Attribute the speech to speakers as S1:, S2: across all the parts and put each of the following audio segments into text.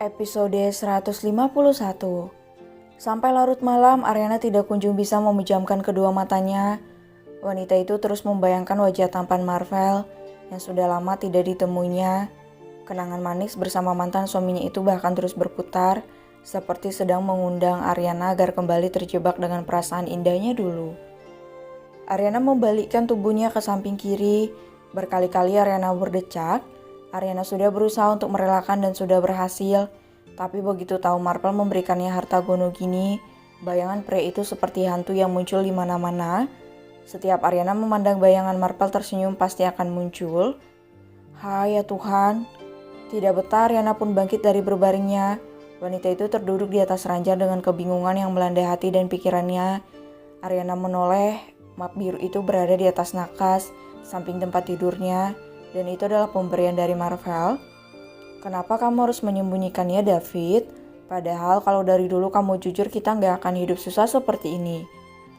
S1: Episode 151. Sampai larut malam, Ariana tidak kunjung bisa memejamkan kedua matanya. Wanita itu terus membayangkan wajah tampan Marvel yang sudah lama tidak ditemuinya. Kenangan manis bersama mantan suaminya itu bahkan terus berputar, seperti sedang mengundang Ariana agar kembali terjebak dengan perasaan indahnya dulu. Ariana membalikkan tubuhnya ke samping kiri. Berkali-kali Ariana berdecak. Ariana sudah berusaha untuk merelakan dan sudah berhasil. Tapi begitu tahu Marvel memberikannya harta gono gini, bayangan pria itu seperti hantu yang muncul di mana-mana. Setiap Ariana memandang bayangan Marvel tersenyum pasti akan muncul. Hai ya Tuhan. Tidak betah Ariana pun bangkit dari berbaringnya. Wanita itu terduduk di atas ranjang dengan kebingungan yang melanda hati dan pikirannya. Ariana menoleh, map biru itu berada di atas nakas, samping tempat tidurnya. Dan itu adalah pemberian dari Marvel. Kenapa kamu harus menyembunyikannya, David? Padahal kalau dari dulu kamu jujur, kita nggak akan hidup susah seperti ini.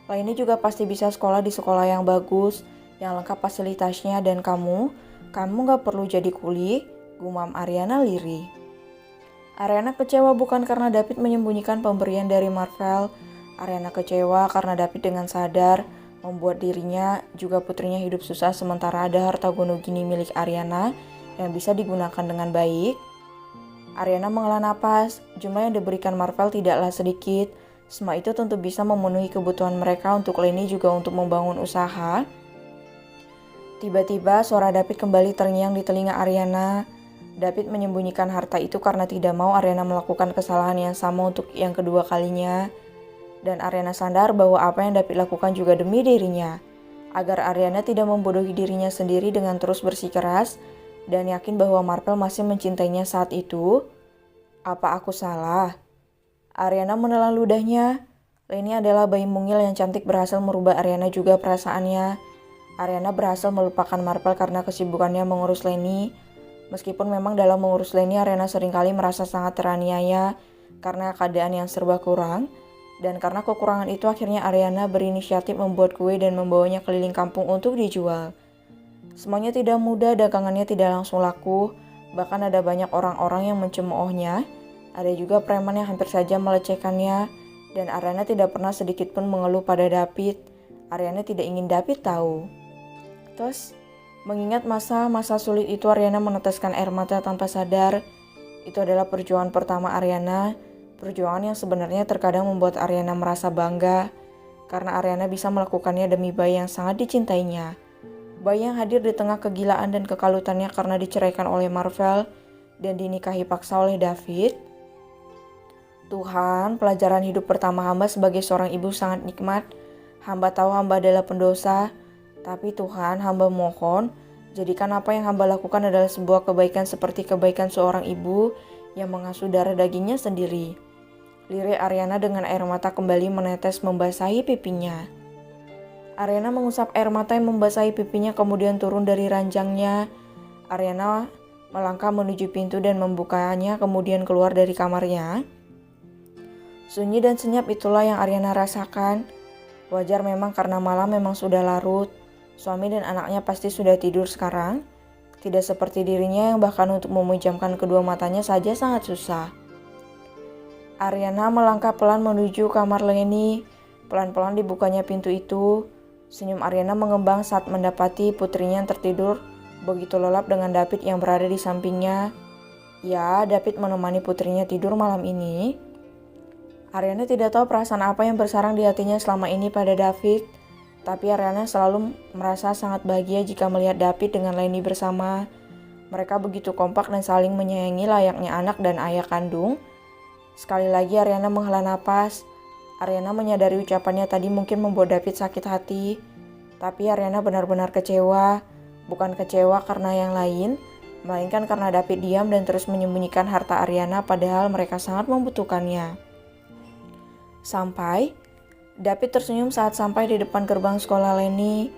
S1: Lainnya juga pasti bisa sekolah di sekolah yang bagus, yang lengkap fasilitasnya, dan kamu nggak perlu jadi kuli, gumam Ariana lirih. Ariana kecewa bukan karena David menyembunyikan pemberian dari Marvel. Ariana kecewa karena David dengan sadar membuat dirinya juga putrinya hidup susah sementara ada harta gono gini milik Ariana yang bisa digunakan dengan baik. Ariana menghela napas, jumlah yang diberikan Marvel tidaklah sedikit. Semua itu tentu bisa memenuhi kebutuhan mereka untuk Lenny juga untuk membangun usaha. Tiba-tiba suara David kembali terngiang di telinga Ariana. David menyembunyikan harta itu karena tidak mau Ariana melakukan kesalahan yang sama untuk yang kedua kalinya. Dan Ariana sadar bahwa apa yang David lakukan juga demi dirinya. Agar Ariana tidak membodohi dirinya sendiri dengan terus bersikeras dan yakin bahwa Marvel masih mencintainya saat itu. Apa aku salah? Ariana menelan ludahnya. Lenny adalah bayi mungil yang cantik berhasil merubah Ariana juga perasaannya. Ariana berhasil melupakan Marvel karena kesibukannya mengurus Lenny. Meskipun memang dalam mengurus Lenny Ariana seringkali merasa sangat teraniaya karena keadaan yang serba kurang. Dan karena kekurangan itu akhirnya Ariana berinisiatif membuat kue dan membawanya keliling kampung untuk dijual. Semuanya tidak mudah, dagangannya tidak langsung laku. Bahkan ada banyak orang-orang yang mencemoohnya. Ada juga preman yang hampir saja melecehkannya. Dan Ariana tidak pernah sedikit pun mengeluh pada David. Ariana tidak ingin David tahu. Terus, mengingat masa-masa sulit itu Ariana meneteskan air mata tanpa sadar. Itu adalah perjuangan pertama Ariana. Perjuangan yang sebenarnya terkadang membuat Ariana merasa bangga karena Ariana bisa melakukannya demi bayi yang sangat dicintainya. Bayi yang hadir di tengah kegilaan dan kekalutannya karena diceraikan oleh Marvel dan dinikahi paksa oleh David. Tuhan, pelajaran hidup pertama hamba sebagai seorang ibu sangat nikmat. Hamba tahu hamba adalah pendosa, tapi Tuhan, hamba mohon, jadikan apa yang hamba lakukan adalah sebuah kebaikan seperti kebaikan seorang ibu yang mengasuh darah dagingnya sendiri. Lirik Ariana dengan air mata kembali menetes membasahi pipinya. Ariana mengusap air mata yang membasahi pipinya kemudian turun dari ranjangnya. Ariana melangkah menuju pintu dan membukanya kemudian keluar dari kamarnya. Sunyi dan senyap itulah yang Ariana rasakan. Wajar memang karena malam memang sudah larut. Suami dan anaknya pasti sudah tidur sekarang. Tidak seperti dirinya yang bahkan untuk memejamkan kedua matanya saja sangat susah. Ariana melangkah pelan menuju kamar Lenny. Pelan-pelan dibukanya pintu itu. Senyum Ariana mengembang saat mendapati putrinya yang tertidur begitu lelap dengan David yang berada di sampingnya. Ya, David menemani putrinya tidur malam ini. Ariana tidak tahu perasaan apa yang bersarang di hatinya selama ini pada David. Tapi Ariana selalu merasa sangat bahagia jika melihat David dengan Lenny bersama. Mereka begitu kompak dan saling menyayangi layaknya anak dan ayah kandung. Sekali lagi Ariana menghela napas. Ariana menyadari ucapannya tadi mungkin membuat David sakit hati. Tapi Ariana benar-benar kecewa. Bukan kecewa karena yang lain, melainkan karena David diam dan terus menyembunyikan harta Ariana padahal mereka sangat membutuhkannya. Sampai, David tersenyum saat sampai di depan gerbang sekolah Lenny.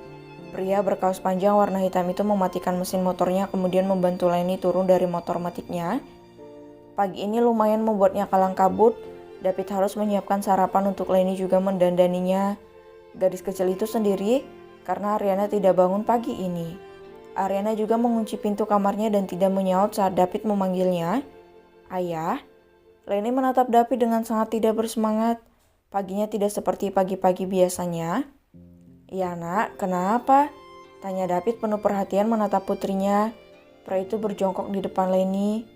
S1: Pria berkaus panjang warna hitam itu mematikan mesin motornya kemudian membantu Lenny turun dari motor matiknya. Pagi ini lumayan membuatnya kalang kabut. David harus menyiapkan sarapan untuk Lenny juga mendandaninya. Gadis kecil itu sendiri karena Ariana tidak bangun pagi ini. Ariana juga mengunci pintu kamarnya dan tidak menyaut saat David memanggilnya. Ayah, Leni menatap David dengan sangat tidak bersemangat. Paginya tidak seperti pagi-pagi biasanya. "Iya nak, kenapa?" tanya David penuh perhatian menatap putrinya. Pria itu berjongkok di depan Leni.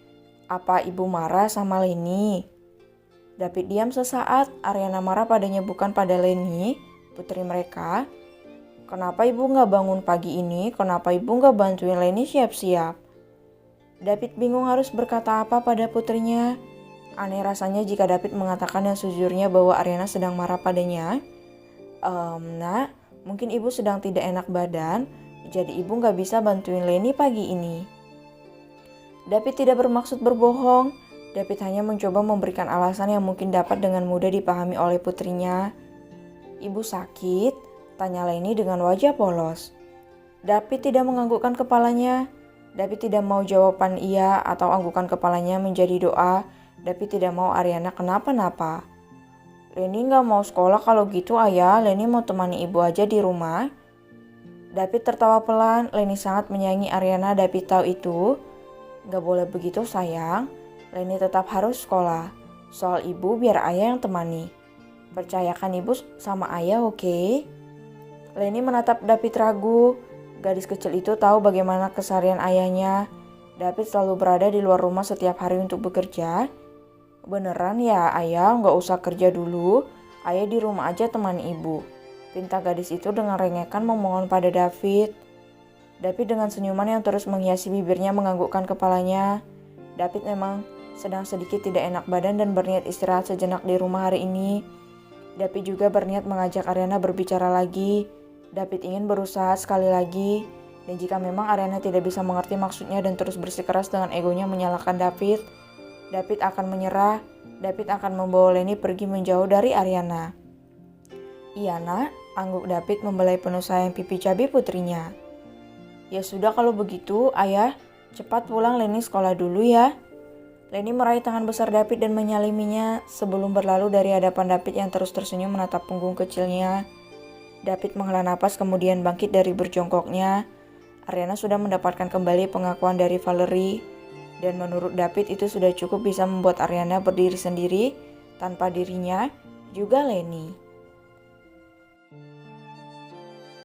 S1: "Apa ibu marah sama Leni?" David diam sesaat. Ariana marah padanya bukan pada Leni, putri mereka. "Kenapa ibu gak bangun pagi ini? Kenapa ibu gak bantuin Leni siap-siap?" David bingung harus berkata apa pada putrinya. Aneh rasanya jika David mengatakan yang sejujurnya bahwa Ariana sedang marah padanya. Nak, mungkin ibu sedang tidak enak badan, jadi ibu gak bisa bantuin Leni pagi ini." David tidak bermaksud berbohong. David hanya mencoba memberikan alasan yang mungkin dapat dengan mudah dipahami oleh putrinya. "Ibu sakit?" tanya Leni dengan wajah polos. David tidak menganggukkan kepalanya. David tidak mau jawaban iya atau anggukan kepalanya menjadi doa. David tidak mau Ariana kenapa-napa. "Leni gak mau sekolah kalau gitu ayah, Leni mau temani ibu aja di rumah." David tertawa pelan. Leni sangat menyayangi Ariana. David tahu itu. "Gak boleh begitu sayang, Leni tetap harus sekolah. Soal ibu biar ayah yang temani. Percayakan ibu sama ayah, oke?" Leni menatap David ragu. Gadis kecil itu tahu bagaimana keseharian ayahnya. David selalu berada di luar rumah setiap hari untuk bekerja. "Beneran ya ayah, gak usah kerja dulu. Ayah di rumah aja temani ibu," pinta gadis itu dengan rengekan memohon pada David. David dengan senyuman yang terus menghiasi bibirnya menganggukkan kepalanya. David memang sedang sedikit tidak enak badan dan berniat istirahat sejenak di rumah hari ini. David juga berniat mengajak Ariana berbicara lagi. David ingin berusaha sekali lagi. Dan jika memang Ariana tidak bisa mengerti maksudnya dan terus bersikeras dengan egonya menyalahkan David, David akan menyerah. David akan membawa Leni pergi menjauh dari Ariana. "Iya nak," angguk David membelai penuh sayang pipi cabai putrinya. "Ya sudah kalau begitu ayah, cepat pulang, Leni sekolah dulu ya." Leni meraih tangan besar David dan menyaliminya sebelum berlalu dari hadapan David yang terus tersenyum menatap punggung kecilnya. David menghela napas kemudian bangkit dari berjongkoknya. Ariana sudah mendapatkan kembali pengakuan dari Valerie. Dan menurut David itu sudah cukup bisa membuat Ariana berdiri sendiri tanpa dirinya, juga Leni.